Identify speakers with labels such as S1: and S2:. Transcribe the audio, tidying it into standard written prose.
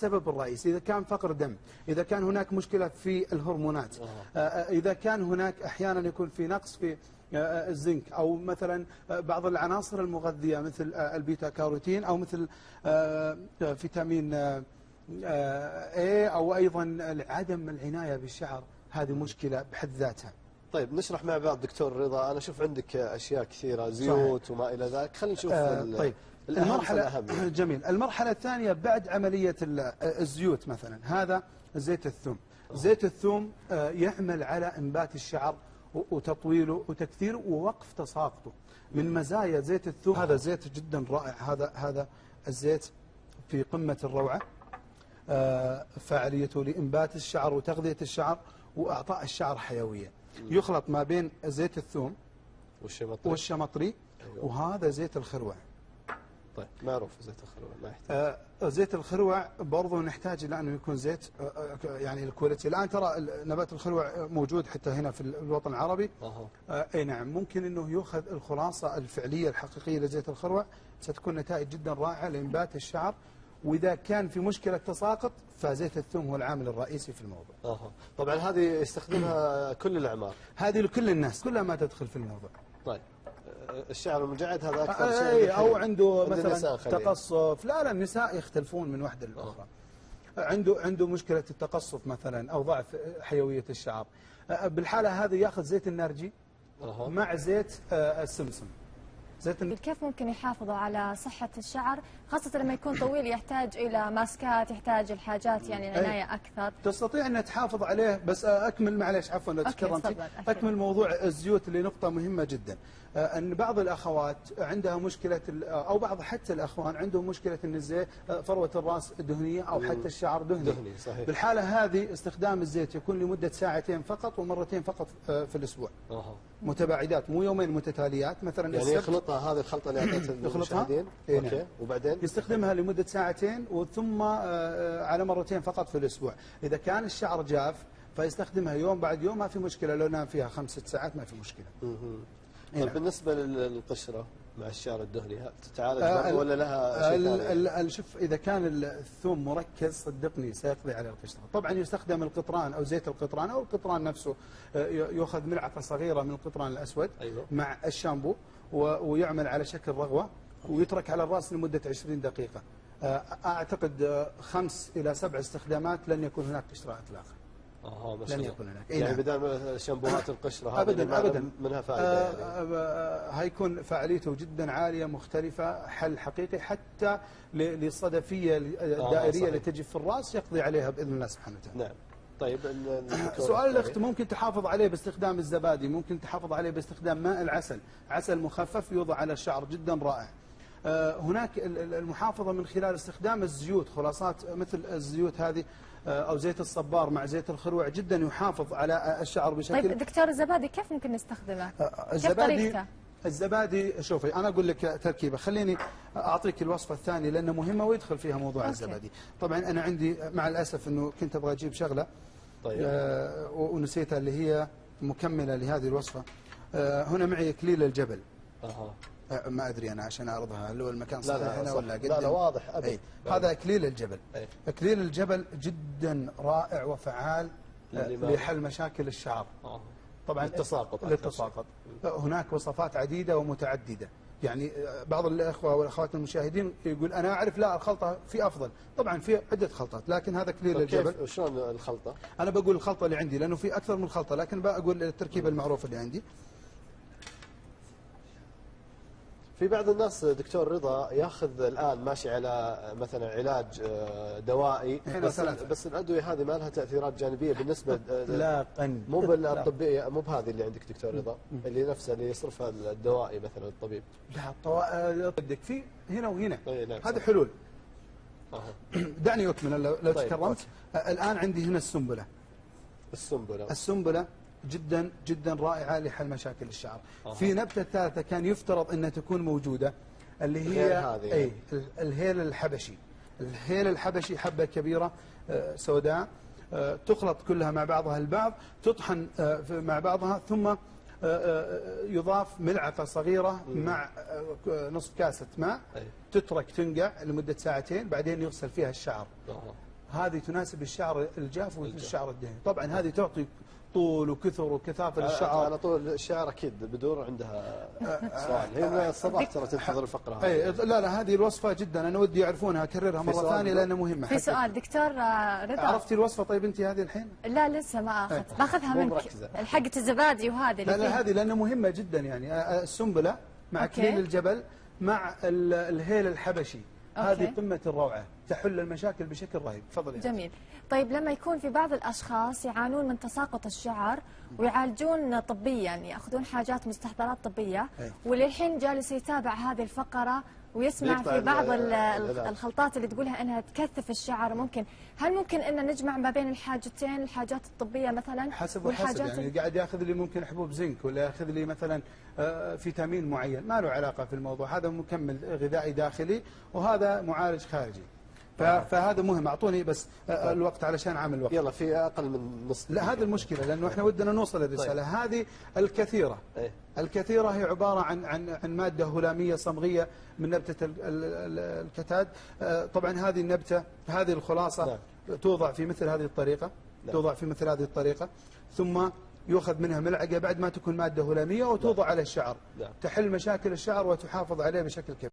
S1: السبب الرئيسي، إذا كان فقر دم، إذا كان هناك مشكلة في الهرمونات، إذا كان هناك أحيانا يكون في نقص في الزنك، أو مثلا بعض العناصر المغذية مثل البيتا كاروتين، أو مثل فيتامين A، أو أيضا عدم العناية بالشعر، هذه مشكلة بحد ذاتها.
S2: طيب نشرح مع بعض دكتور رضا. أنا أشوف عندك أشياء كثيرة، زيوت وما إلى ذلك، خلينا نشوف
S1: طيب
S2: المرحلة
S1: جميل. المرحلة الثانية بعد عملية الزيوت، مثلا هذا زيت الثوم. زيت الثوم يعمل على إنبات الشعر وتطويله وتكثيره ووقف تساقطه. من مزايا زيت الثوم، هذا زيت جدا رائع، هذا الزيت في قمة الروعة، فعاليته لإنبات الشعر وتغذية الشعر وإعطاء الشعر حيوية. يخلط ما بين زيت الثوم والشمطري
S2: أيوة.
S1: وهذا زيت الخروع.
S2: طيب معروف زيت الخروع ما يحتاج.
S1: زيت الخروع برضو نحتاج إلى أنه يكون زيت يعني الكواليتي. الآن ترى نبات الخروع موجود حتى هنا في الوطن العربي. أي نعم، ممكن أنه يأخذ الخلاصة الفعلية الحقيقية لزيت الخروع، ستكون نتائج جدا رائعة لإنبات الشعر. وإذا كان في مشكلة تساقط فزيت الثوم هو العامل الرئيسي في الموضوع.
S2: طبعا هذه يستخدمها كل الأعمار،
S1: هذه لكل الناس، كلها ما تدخل في الموضوع.
S2: طيب الشعر المجعد هذا أكثر
S1: شيء، أو عنده مثلا تقصف. لا النساء يختلفون من واحدة للأخرى. عنده مشكلة التقصف مثلا، أو ضعف حيوية الشعر، بالحالة هذه يأخذ زيت النارجي مع زيت السمسم.
S3: كيف ممكن يحافظوا على صحة الشعر، خاصة لما يكون طويل يحتاج إلى ماسكات، يحتاج الحاجات يعني عناية أكثر؟
S1: تستطيع أن تحافظ عليه، بس أكمل معلش عفوا لو تكرمتي. أكمل موضوع الزيوت اللي نقطة مهمة جدا. أن بعض الأخوات عندها مشكلة، أو بعض حتى الأخوان عندهم مشكلة أن الزيت فروة الرأس دهنية، أو حتى الشعر دهني.
S2: صحيح.
S1: بالحالة هذه استخدام الزيت يكون لمدة ساعتين فقط، ومرتين فقط في الأسبوع. متباعدات، مو يومين متتاليات. مثلا
S2: يعني يخلطها، هذه الخلطة اللي أعطيتها للمشاهدين. أوكي. وبعدين
S1: يستخدمها لمدة ساعتين، وثم على مرتين فقط في الأسبوع. إذا كان الشعر جاف فيستخدمها يوم بعد يوم، ما في مشكلة. لو نام فيها 5 ساعات ما في مشكلة.
S2: طيب بالنسبة للقشرة مع الشعر الدهني، تتعالج ولا لها شيء ثاني؟
S1: شوف، إذا كان الثوم مركز صدقني سيقضي على القشرة. طبعا يستخدم القطران أو زيت القطران، أو القطران نفسه يأخذ ملعقة صغيرة من القطران الأسود.
S2: أيوة.
S1: مع الشامبو، ويعمل على شكل رغوة، ويترك على الرأس لمدة 20 دقيقة. أعتقد 5 إلى 7 استخدامات لن يكون هناك قشرة إطلاقا. لن يكون هناك.
S2: يعني بدل شامبوهات القشرة
S1: أبدا
S2: منها فائدة.
S1: هيكون فعاليته جدا عالية مختلفة، حل حقيقي حتى للصدفية الدائرية اللي تجي في الرأس يقضي عليها بإذن الله سبحانه وتعالى.
S2: نعم. طيب
S1: سؤال الأخت، ممكن تحافظ عليه باستخدام الزبادي، ممكن تحافظ عليه باستخدام ماء العسل، عسل مخفف يوضع على الشعر جدا رائع. هناك المحافظة من خلال استخدام الزيوت، خلاصات مثل الزيوت هذه، أو زيت الصبار مع زيت الخروع، جدا يحافظ على الشعر بشكل.
S3: طيب دكتور، الزبادي كيف ممكن نستخدمه؟ كيف طريقته؟
S1: الزبادي شوفي، أنا أقول لك تركيبة، خليني أعطيك الوصفة الثانية لأنه مهمة ويدخل فيها موضوع الزبادي. طبعا أنا عندي مع الأسف أنه كنت أبغى أجيب شغلة ونسيتها، اللي هي مكملة لهذه الوصفة. هنا معي إكليل الجبل. ما أدري أنا عشان أعرضها هل هو المكان صحيح هنا ولا قدام؟
S2: لا واضح أبدا.
S1: هذا إكليل الجبل. إكليل الجبل جدا رائع وفعال لحل مشاكل الشعر.
S2: طبعا
S1: للتساقط. هناك وصفات عديدة ومتعددة. يعني بعض الأخوة والأخوات المشاهدين يقول أنا أعرف لا الخلطة في أفضل. طبعا في عدة خلطات، لكن هذا إكليل الجبل.
S2: كيف شلون الخلطة؟
S1: أنا بقول الخلطة اللي عندي لأنه في أكثر من خلطة، لكن بقول التركيبة المعروفة اللي عندي.
S2: في بعض الناس دكتور رضا ياخذ الآن ماشي على مثلا علاج دوائي، بس الأدوية هذه ما لها تأثيرات جانبية بالنسبة
S1: إطلاقا.
S2: مو بالطبية، مو بهذه اللي عندك دكتور رضا، اللي نفسها اللي يصرفها الدوائي مثلا الطبيب.
S1: لا بدك في هنا وهنا.
S2: نعم
S1: هذه حلول. دعني أكمل لو تكرمت. الآن عندي هنا السنبلة جدا جدا رائعة لحل مشاكل الشعر. في نبتة ثالثة كان يفترض أنها تكون موجودة، اللي هي الهيل الحبشي. الهيل الحبشي حبة كبيرة سوداء، تخلط كلها مع بعضها البعض، تطحن مع بعضها، ثم يضاف ملعقة صغيرة مع نصف كاسة ماء، تترك تنقع لمدة ساعتين، بعدين يغسل فيها الشعر. هذه تناسب الشعر الجاف والشعر الدهني. طبعا هذه تعطي طول وكثر وكثافه للشعر.
S2: على طول الشعر اكيد بدور عندها سؤال. هي من الصباح ترى تنتظر الفقره هذه.
S1: لا هذه الوصفه جدا انا ودي يعرفونها، اكررها مره ثانيه لانها مهمه.
S3: في سؤال دكتور رضا،
S1: عرفتي الوصفه طيب انت هذه الحين؟
S3: لا لسه ما اخذت، باخذها منك حقه الزبادي وهذه.
S1: لا هذه لانها مهمه جدا يعني. السنبله مع كليل الجبل مع الهيل الحبشي، هذه قمة الروعة، تحل المشاكل بشكل رهيب. تفضلي.
S3: جميل. طيب لما يكون في بعض الأشخاص يعانون من تساقط الشعر ويعالجون طبيا، يأخذون حاجات مستحضرات طبية، وللحين جالس يتابع هذه الفقرة ويسمع في بعض الخلطات اللي تقولها انها تكثف الشعر، هل ممكن ان نجمع ما بين الحاجتين، الحاجات الطبيه مثلا
S1: حسب يعني قاعد ياخذ لي ممكن حبوب زنك ولا ياخذ لي مثلا فيتامين معين ما له علاقه في الموضوع، هذا مكمل غذائي داخلي وهذا معالج خارجي. فهذا مهم. اعطوني بس الوقت علشان عامل الوقت.
S2: يلا في اقل من نص.
S1: لا هذه المشكله لانه احنا ودنا نوصل الرساله. هذه الكثيره الكثيره هي عباره عن ماده هلاميه صمغيه من نبته الكتاد. طبعا هذه النبته، هذه الخلاصه توضع في مثل هذه الطريقه، توضع في مثل هذه الطريقه، ثم يؤخذ منها ملعقه بعد ما تكون ماده هلاميه وتوضع على الشعر، تحل مشاكل الشعر وتحافظ عليه بشكل كبير.